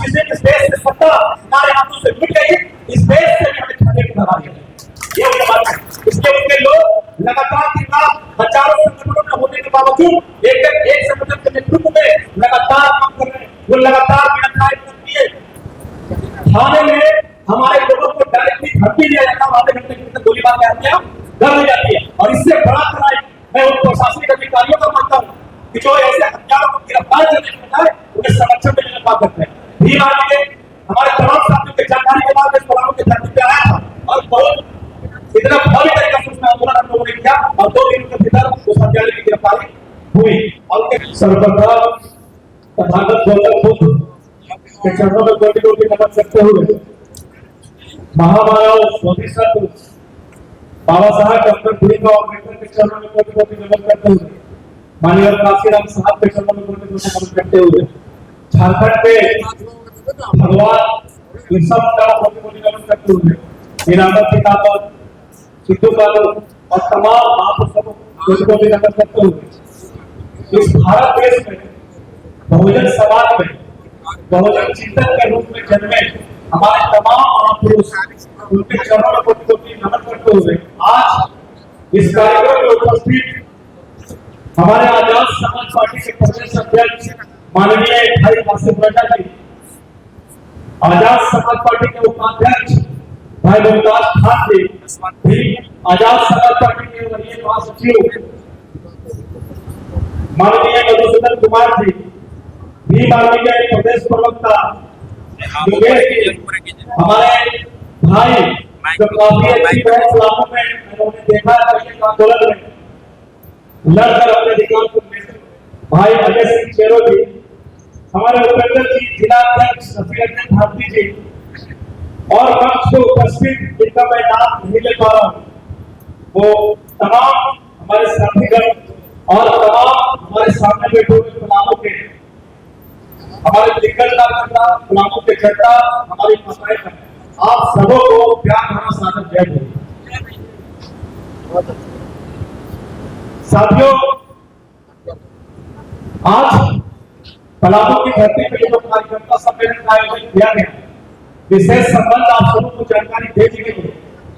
जिस दिन इस देश से सत्ता हमारे हाथों से लुट गई, इस देश से भी हमें खाने की दवा है। ये उनके बात है। इसके उनके लोग लगातार दिन रात हजारों संगठनों में होने के बावजूद एक संगठन के नेतृत्व में लगातार काम कर रहे हैं। वो लगातार बिना खाए पिए थाने में हमारे लोगों को डायरेक्टली धमकी दिया जाता है, आधे घंटे के अंदर गोलीबार की हत्या कर दी जाती है। और इससे बड़ा कराई मैं उन प्रशासनिक अधिकारियों का मानता हूँ कि जो ऐसे हत्यारों को गिरफ्तार करने के बजाय उन्हें संरक्षण देने का बात करते हैं। भीम आर्मी के हमारे तमाम साथियों की जानकारी के बाद इस पड़ाव के धरती पे आया था और बहुत इतना भारी तरीके से उसमें आंदोलन हम लोगों ने किया और 2 दिन के भीतर उस हत्यारे की गिरफ्तारी हुई। और सर्वप्रथम तथागत गौतम बुद्ध के चरणों में कोटि-कोटि नमन करते हुए महामानव स्वामी बाबा साहब डॉक्टर भीमराव अम्बेडकर के चरणों में कोटि-कोटि नमन करते हुए माननीय काशीराम साहब के चरणों में कोटि-कोटि नमन करते हुए झारखंड के भगवान बिरसा मुंडा को कोटि-कोटि नमन करते हुए नीलांबर पितामह सिद्धू कानू और तमाम महापुरुषों को कोटि-कोटि नमन करते हुए इस भारत देश में बहुजन समाज में बहुजन चिंतन के रूप में जन्मे हमारे तमाम महापुरुष उनके चरणों में कोटि-कोटि नमन करते हुए आज इस कार्यक्रम में उपस्थित हमारे आजाद समाज पार्टी के प्रदेश अध्यक्ष माननीय भाई आसिफ रजा जी, आजाद समाज पार्टी के उपाध्यक्ष भाई मुमताज खान जी, भी आजाद समाज पार्टी के वरीय महासचिव माननीय मधुसूदन कुमार जी, भीम आर्मी के प्रदेश प्रवक्ता हमारे भाई जो काफी अच्छी बहस लाखों में उन्होंने देखा है आंदोलन में लड़कर अपने अधिकार को भाई अजय सिंह चेरो जी, हमारे उपेंद्र जी, जिला अध्यक्ष रफीक भारती जी और मंच को उपस्थित जिनका मैं नाम नहीं ले पा रहा हूँ, वो तमाम हमारे साथीगण और तमाम हमारे सामने बैठे हुए गुलामों के हमारे दिग्गज कार्यकर्ता गुलामों के चर्चा हमारी माताएं हैं, आप सबों को प्यार भरा सादर जय बोलिए। साथियों, आज पलामू की धरती पे जो कार्यकर्ता सम्मेलन का आयोजन किया गया, विशेष संबंध आप सबों को जानकारी दे दी गई है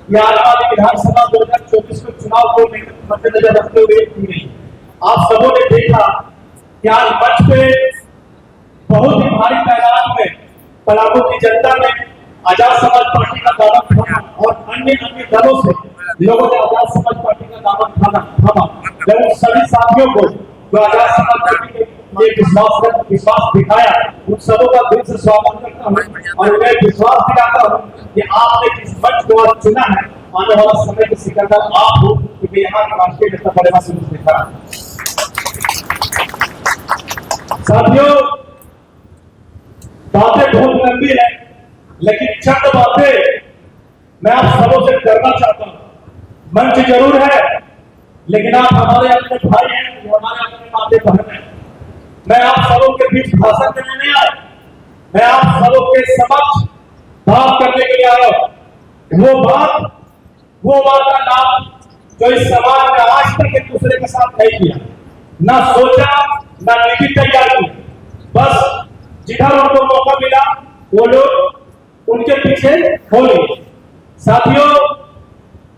कि आने वाली विधानसभा 2024 के चुनाव को मद्देनजर रखते हुए की गई। आप सबों ने देखा कि आज मंच पे बहुत ही भारी तादाद में पलामू की जनता ने आजाद समाज पार्टी का दामन थामा और अन्य दलों से लोगों ने आजाद समाज पार्टी का दामन थामा। जब उन सभी साथियों को जो आजाद समाज पार्टी के विश्वास दिखाया, उन सबों का दिल से स्वागत करता हूँ और उन्हें विश्वास दिलाता हूँ कि आपने जिस मंच को आज चुना है, आने वाला समय के सिकंदर आप हो, क्योंकि यहाँ का राष्ट्रीय नेता बड़े से दिखा। साथियों, बातें बहुत लंबी है, लेकिन चंद बातें मैं आप सबों से करना चाहता हूं। मंच जरूर है, लेकिन आप हमारे अपने भाई हैं, वो हमारे अपने माते बहन हैं। मैं आप सबों के बीच भाषण देने नहीं आया, मैं आप सबों के समक्ष बात करने के लिए आया हूं। वो बात का नाम जो इस समाज ने आज तक एक दूसरे के साथ नहीं किया, ना सोचा, ना नीति तैयार की, बस जिधर उनको मौका मिला वो लोग उनके पीछे हो गए। साथियों,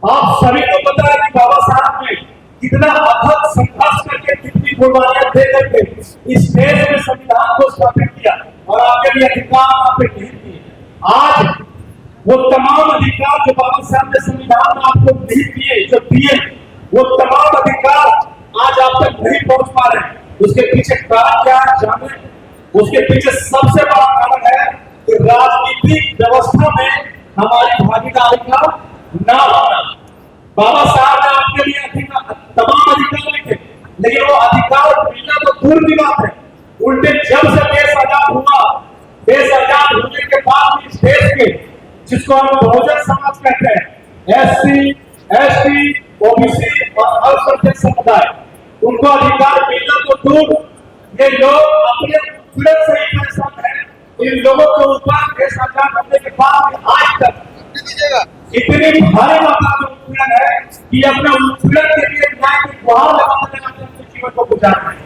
आप सभी को पता है कि बाबा साहब ने कितना अथक संघर्ष करके, कितनी कुर्बानियां दे करके इस देश में संविधान को स्थापित किया और आपके लिए अधिकार स्थापित नहीं किए। आज वो तमाम अधिकार जो बाबा साहब ने संविधान में आपको नहीं दिए, जो दिए, वो तमाम अधिकार आज आप तक नहीं पहुंच पा रहे। उसके पीछे कारण क्या है जाने? उसके पीछे सबसे बड़ा कारण है कि राजनीतिक व्यवस्था में हमारी भागीदारी का ना होना। बाबा साहब ने आपके लिए तमाम अधिकार लिखे, लेकिन वो अधिकार मिलना तो दूर की बात है, उल्टे जब से देश आजाद हुआ, देश आजाद होने के बाद इस देश के जिसको हम बहुजन समाज कहते हैं, एससी, एसटी, ओबीसी और अल्पसंख्यक समुदाय, उनको अधिकार मिलना तो दूर, ये लोग अपने उत्पीड़न से ही परेशान हैं। इन लोगों के ऊपर देश आजाद होने के बाद आज तक इतनी भारी मात्रा में उत्पीड़न है कि अपने उत्पीड़न के लिए न्याय की गुहार लगाते लगाते अपने जीवन को गुजार रहे हैं।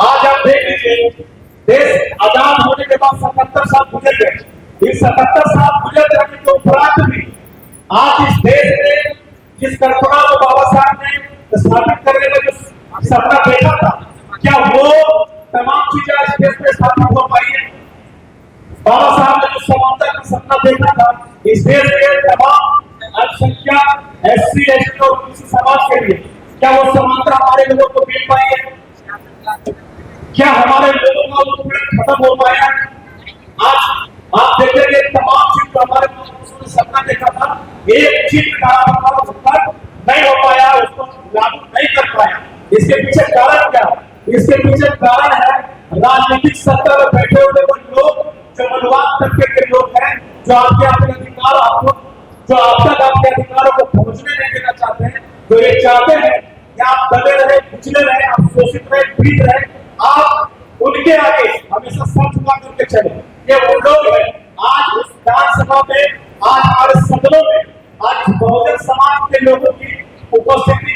आज आप देख लीजिए, देश आजाद होने के बाद 77 साल गुजर गए। इन 77 साल गुजर जाने के उपरांत भी आज इस देश में जिस कल्पना को बाबा साहब ने स्थापित करने का जो सपना देखा था, क्या वो तमाम चीजें इस देश में स्थापित हो पाई है? बाबा साहब ने जो समानता का सपना देखा था इस देश के तमाम अल्पसंख्यक SC ST और किसी समाज के लिए, क्या वो समानता हमारे लोगों को मिल पाई है? क्या हमारे लोगों का उत्पीड़न खत्म हो पाया? आज आप देखेंगे तमाम चीज जो हमारे ने सपना देखा था, एक चीज का हमारा नहीं हो पाया, उसको लागू नहीं कर पाया। इसके पीछे कारण क्या? इसके पीछे कारण है राजनीतिक सत्ता में बैठे हुए वो लोग जो मनवाद तबके के लोग हैं, जो आपके अपने अधिकार आपको जो आप तक आपके अधिकारों को पहुंचने नहीं देना चाहते हैं, जो ये चाहते हैं कि आप दबे रहे, पिछले रहे, आप शोषित रहे, पीड़ित रहे, आप उनके आगे हमेशा सर झुका करके चले। ये वो लोग हैं। आज इस विधानसभा में, आज हमारे सदनों में, आज बहुजन समाज के लोगों की उपस्थिति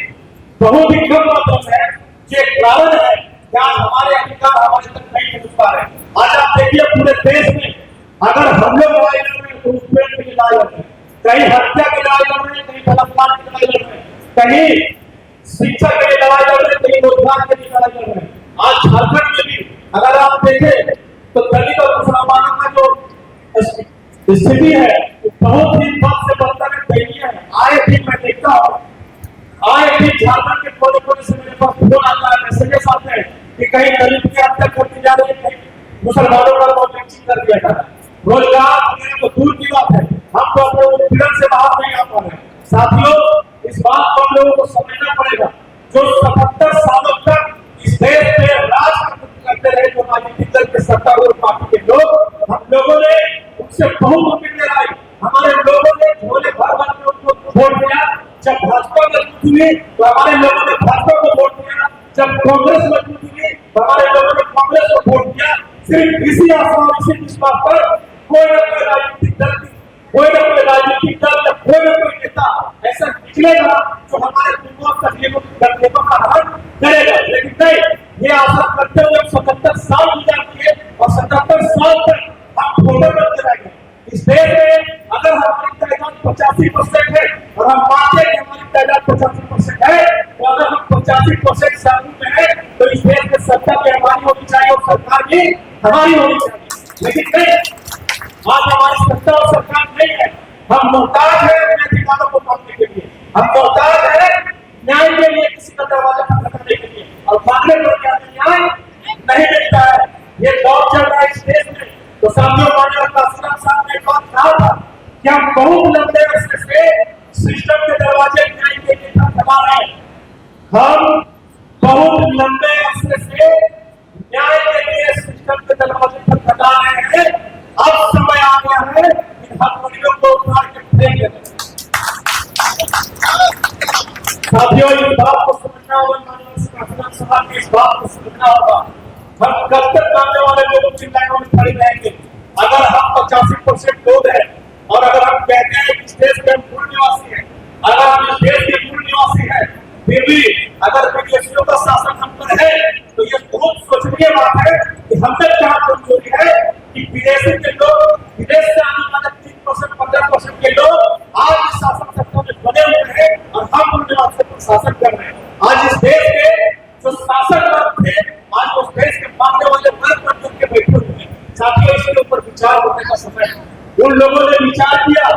बहुत ही कम मात्रा में है। ये कारण है कि आज हमारे अधिकार हमारे तक नहीं पहुंच पा रहे। आज आप देखिए पूरे देश में अगर हम लोग लड़ाई लड़ रहे हैं तो उत्पीड़न की लड़ाई लड़ रहे हैं, कहीं हत्या की लड़ाई लड़ रहे हैं, कहीं बलात्कार की लड़ाई लड़ रहे हैं, कहीं शिक्षा के लिए लड़ाई लड़ रहे हैं, कहीं रोजगार के लिए लड़ाई लड़ रहे हैं। आज झारखंड में भी अगर आप देखें तो दलित और मुसलमानों का जो स्थिति है वो बहुत ही बद से बदतर दयनीय है। आए दिन मैं देखता हूँ, आए दिन झारखंड के कोने कोने से मेरे पास फोन आता है, मैसेजेस आते हैं कि कहीं दलित की हत्या कर दी जा रही है, कहीं मुसलमानों का लिंचिंग कर दिया जा रहा है। रोजगार वगैरह तो दूर की बात है, हम तो अपने उत्पीड़न से बाहर नहीं आ पा रहे हैं। साथियों, इस बात को हम लोगों को समझना पड़ेगा। जो 77 सालों तक इस देश में राज करते रहे जो राजनीतिक दल के सत्तारूढ़ पार्टी के लोग, हम लोगों ने उनसे बहुत उम्मीद लगाई। हमारे लोगों ने झोले भर भर के उनको वोट दिया। जब भाजपा मजबूत हुई तो हमारे लोगों ने भाजपा को वोट दिया। जब कांग्रेस मजबूत हुई तो हमारे लोगों ने कांग्रेस को वोट दिया। सिर्फ इसी आशा और इसी विश्वास पर कोई न कोई राजनीतिक दल, कोई न कोई राजनीतिक दल या कोई न कोई नेता ऐसा निकलेगा जो हमारे तकलीफों का हल करेगा। लेकिन नहीं, ये आशा करते हुए 77 साल गुजर गए और 77 साल तक हम वोटर बनते रह गए। इस देश में अगर हमारी तादाद 85% है और हम मानते हैं कि हमारी तादाद 85% है, तो अगर हम 85% शामिल में है तो इस देश में सत्ता भी हमारी होनी चाहिए और सरकार भी हमारी होनी चाहिए। लेकिन नहीं, आज हमारी सत्ता और सरकार नहीं है। हम मोहताज है अपने अधिकारों को पाने के लिए, हम मोहताज है न्याय के लिए, किसी का दरवाजा खटखटाने के लिए, और मांगने पर क्या न्याय नहीं मिलता है। ये दौर चल रहा है इस देश में। तो साथियों, माननीय काशीराम साहब ने बात कहा था कि हम बहुत लंबे अरसे से सिस्टम के दरवाजे न्याय के लिए खटखटा रहे हैं। हम बहुत लंबे अरसे से न्याय के लिए सिस्टम के दरवाजे खटखटा रहे हैं। अब समय आ गया है कि हथकड़ियों को उतार के फेंक दें। साथियों, इस बात को समझना होगा, माननीय काशीराम साहब की इस बात को समझना होगा। हम कब तक सामने वाले लोगों की लाइनों में खड़े रहेंगे? अगर हम 85% लोग हैं और अगर हम कहते हैं कि इस देश के मूल निवासी हैं, अगर हम इस देश के मूल निवासी हैं, फिर भी अगर विदेशियों का शासन हम पर है, तो ये बहुत सोचनीय बात है कि हम तक क्या कमजोरी है कि विदेशी के लोग, विदेश से आने वाले 3% 15% के लोग आज इस शासन सत्ता में बने हुए हैं और हम मूल निवासियों पर शासन कर रहे हैं। आज इस देश के जो शासक वर्ग थे, आज उस देश के मानने वाले वर्ग पर जुड़ के बैठे हुए हैं। साथियों, इसके ऊपर विचार करने का समय है। उन लोगों ने विचार किया।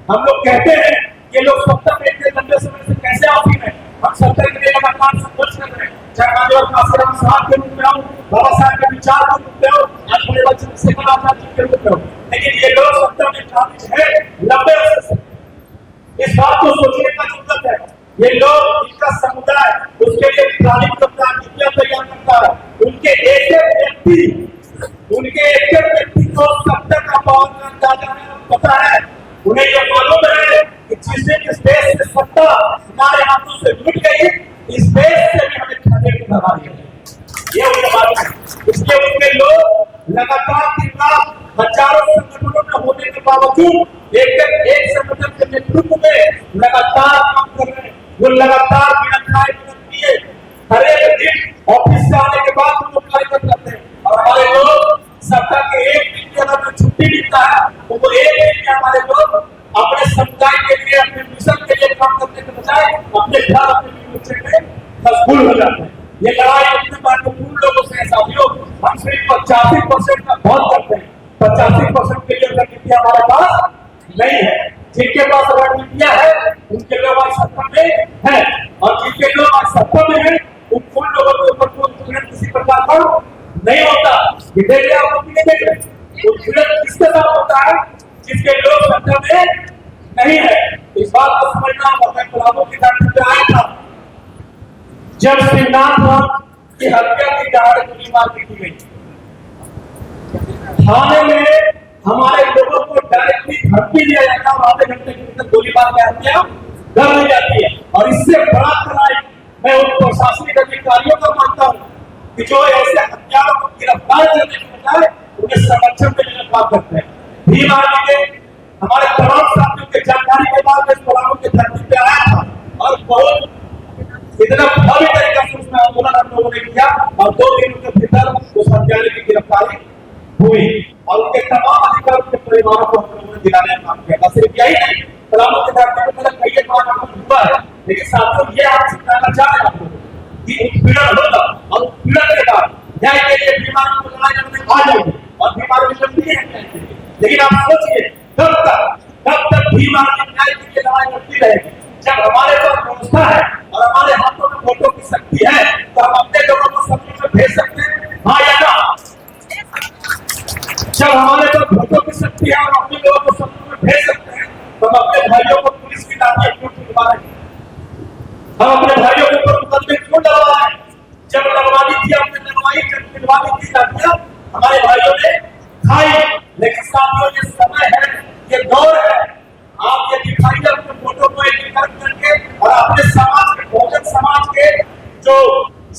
हम लोग कहते हैं ये लोग सत्ता में इतने लंबे समय से कैसे आसीन है? हम सत्ता के लिए लगातार संघर्ष कर रहे हैं, चाहे माननीय काशीराम साहब के रूप में हो, बाबा साहब के विचार के रूप में हो, आज बड़े चंद्रशेखर आजाद जी के रूप में हो, लेकिन ये लोग सत्ता में काबिज है लंबे अरसे से। इस बात को सोचने का जरूरत है। ये लोग, इनका समुदाय उसके लिए तालीम करता है, नीतियां तैयार करता है। उनके एक व्यक्ति को सत्ता का पावर का अंदाजा है, पता है। उन्हें यह मालूम है कि जिस दिन इस देश से सत्ता हमारे हाथों से लुट गई, इस देश से भी हमें खदेड़ के भगा दिया। ये उन्हें मालूम है। इसलिए उनके लोग लगातार दिन रात हजारों संगठनों में होने के बावजूद एक संगठन के नेतृत्व में लगातार काम कर रहे हैं। वो लगातार बिना खाए बिना पिए हर एक दिन ऑफिस से आने के बाद वो कार्य करते हैं। और हमारे लोग की अगर जो छुट्टी मिलता है तो वो एक दिन में हमारे लोग अपने समुदाय के लिए, अपने मिशन के लिए काम करने के बजाय अपने घर, अपने बच्चे में मशगूल हो जाते हैं। ये लड़ाई अपने महत्वपूर्ण लोगों से है साथियों। हम सिर्फ 85% का बहुत करते हैं, 85% के लिए रणनीतियां हमारे पास नहीं है। जिनके पास रणनीतियां है उनके लोग आज सत्ता में है, और जिनके लोग आज सत्ता में है उन लोगों के ऊपर कोई किसी प्रकार का नहीं होता। देख रहे आप नहीं देख रहे, उत्पीड़न किसके साथ होता है? जिसके लोग सत्ता में नहीं है। इस बात को समझना होगा। गुलामों की धरती पे आया था जब श्रीनाथ की हत्या की दहाड़ गोली मार दी गई। थाने में हमारे लोगों को डायरेक्टली धमकी दिया जाता है और आधे घंटे के भीतर गोली मार के हत्या कर दी जाती है। और इससे बड़ा कराई मैं उन प्रशासनिक अधिकारियों को मानता हूँ कि जो ऐसे हत्यारों को गिरफ्तार करने के बजाय उन्हें संरक्षण देने का काम करते हैं। भीम आर्मी के हमारे तमाम साथियों के जानकारी के बाद इस गुलामों की धरती पे आया था और बहुत इतना भारी तरीके से उसमें आंदोलन हम लोगों ने किया और 2 दिनों के भीतर उस हत्यारे की गिरफ्तारी हुई और उनके तमाम अधिकार के परिवारों को हम लोगों ने दिलाने का काम किया। सिर्फ यही नहीं, गुलामों की धरती पे मेरा कई बार आपको हुआ है, लेकिन साथियों ये आप सिखाना चाह रहे हैं आपको कि उत्पीड़न होगा और उत्पीड़न के बाद न्याय के लिए बीमार को लड़ाई लड़ने आ जाएंगे और बीमार भी लड़ती है। लेकिन आप सोचिए कब तक बीमार न्याय के लिए लड़ाई लड़ती रहेगी? जब हमारे पास व्यवस्था है और हमारे हाथों में वोटों की शक्ति है तो हम अपने लोगों को समूह में भेज सकते हैं, हाँ या ना? जब हमारे पास वोटों की शक्ति है और अपने लोगों को समूह में भेज सकते हैं तो हम अपने भाइयों को पुलिस की लाठी क्यों दिलवा रहे हैं? हम अपने भाइयों के ऊपर मुकदमे क्यों डलवा रहे हैं? जब लगवानी थी आपने लगवाई, जब दिलवानी थी लाठियां हमारे भाइयों ने खाई। लेकिन साथियों ये समय है, ये दौर है, आप ये दिखाइए अपने फोटो को एकीकृत करके और अपने समाज के, बहुजन समाज के जो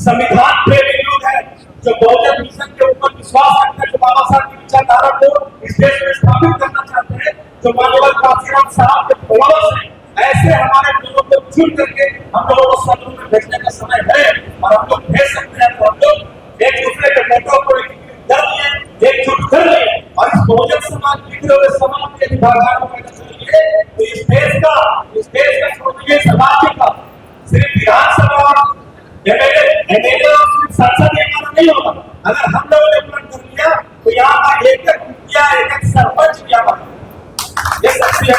संविधान प्रेमी लोग हैं, जो बहुजन मिशन के ऊपर विश्वास रखते हैं, जो बाबा साहब की विचारधारा को इस देश में स्थापित करना चाहते हैं, जो माननीय काशीराम साहब के फॉलोअर्स हैं, ऐसे हमारे लोगों को चुन करके हम लोगों को सदन में भेजने का समय है और हम लोग भेज सकते हैं। तो हम लोग एक दूसरे के फोटो को कर लिए, एकजुट कर लिए और इस बहुजन समाज बिखरे हुए समाज के विभाजन को करना चाहिए। तो इस देश का छोड़िए राज्य का सिर्फ विधानसभा एमएलए संसद हमारा नहीं होगा। अगर हम लोगों ने प्रण कर लिया तो यहाँ का एक मुखिया, एक सरपंच भी हमारा ये शक्ति है।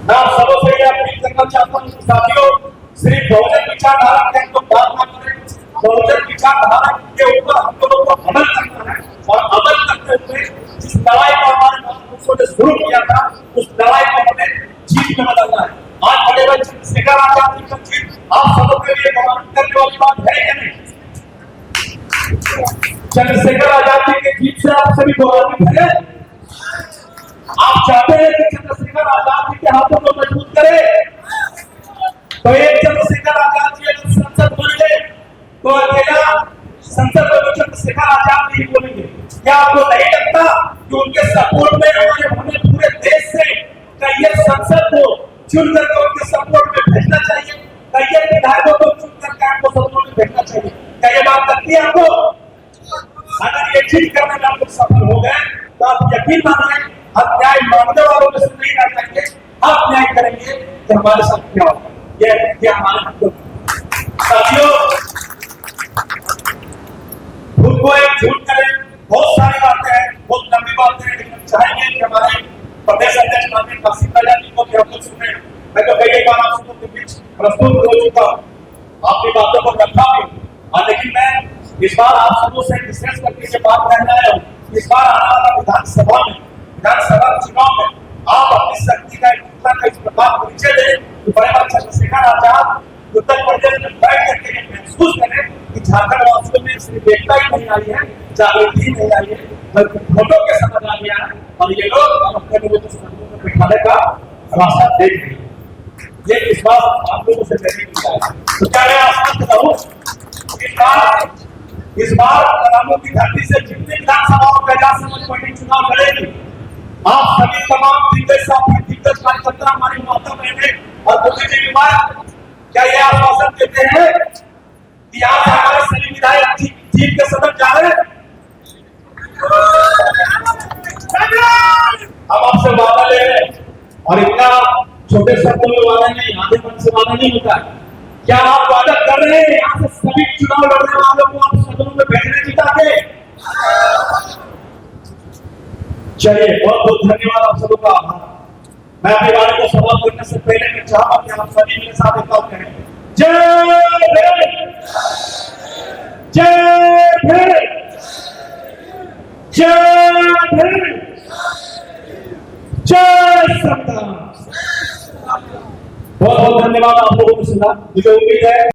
मैं आप सबों से यह अपील करना चाहता हूँ साथियों, सिर्फ बहुजन विचारधारा के तो बात ना करें, बहुजन विचारधारा के ऊपर हम लोगों को अमल करना है और अमल करते हुए जिस लड़ाई को हमारे महापुरुषों ने शुरू किया था उस लड़ाई को हमें जीत में बदलना है। आज बड़े बड़े चंद्रशेखर आजाद जी का जीत आप सबों के लिए गौरव करने वाली बात है या नहीं? चंद्रशेखर आजाद जी के जीत से आप सभी गौरवान्वित हैं? आप चाहते हैं कि चंद्रशेखर आजाद जी के हाथों को मजबूत करें? तो एक चंद्रशेखर आजाद जी अगर संसद बने तो अकेला संसद में चंद्रशेखर आजाद जी बोलेंगे। क्या आपको नहीं लगता कि उनके सपोर्ट में हमें पूरे देश से कई संसद को चुन करके उनके सपोर्ट में भेजना चाहिए, कई विधायकों को चुन करके आपको सपोर्ट में भेजना चाहिए? क्या ये बात लगती है आपको? अगर ये चीज करने में आप लोग सफल हो गए तो आप यकीन मानिए हम न्याय मांगने वालों में से नहीं रह सकते, आप न्याय करेंगे तो हमारे साथ क्या होगा? ये हमारे मतलब साथियों, खुद को एक झूठ करें, बहुत सारी बातें हैं, बहुत लंबी बातें हैं, लेकिन चाहेंगे कि हमारे प्रदेश अध्यक्ष माननीय काशी प्रजापति जी को भी हम लोग सुने। मैं तो कई बार आप सबों के बीच प्रस्तुत हो चुका हूँ, आपकी बातों को रखा भी, लेकिन मैं इस बार आप सबों से विशेष करके ये बात कहना आया हूँ। इस बार आने वाला विधानसभा चुनाव में आप अपनी शक्ति का इस प्रकार परिचय दें कि बड़े चंद्रशेखर आजाद उत्तर प्रदेश में बैठ करके महसूस करें कि झारखंड वासियों में सिर्फ एकता ही नहीं आई है, जागृति नहीं आई है, बल्कि वोटों के समझ आ गया है और ये लोग अपने लोगों को सदनों में बिठाने का रास्ता देख रहे हैं। ये इस बार आप लोगों से कहने की है। तो क्या मैं आश्वस्त रहूं इस बार गुलामों की धरती से जितनी विधानसभाओं में आजाद समाज पार्टी चुनाव लड़ेगी, आप सभी तमाम दिग्गज साथी, दिग्गज कार्यकर्ता, हमारी माता बहनें और बुद्धिजीवी क्या ये आश्वासन देते हैं कि यहाँ से हमारे सभी विधायक जीत के सदन जा रहे हैं? और इतना छोटे शब्दों में वादा नहीं, आधे मन से वादा नहीं होता है। क्या आप वादा कर रहे हैं यहाँ से सभी चुनाव लड़ने वालों को आप सदनों में बैठने जिता के? चलिए, बहुत बहुत धन्यवाद आप सबों का आभार। मैं अपनी बात को समाप्त करने से पहले मैं चाहता हूं कि आप सभी मेरे साथ एक बात कहें। जय भीम, जय भीम, जय भीम, जय सरकार। बहुत बहुत धन्यवाद आप लोगों को सुना। मुझे उम्मीद है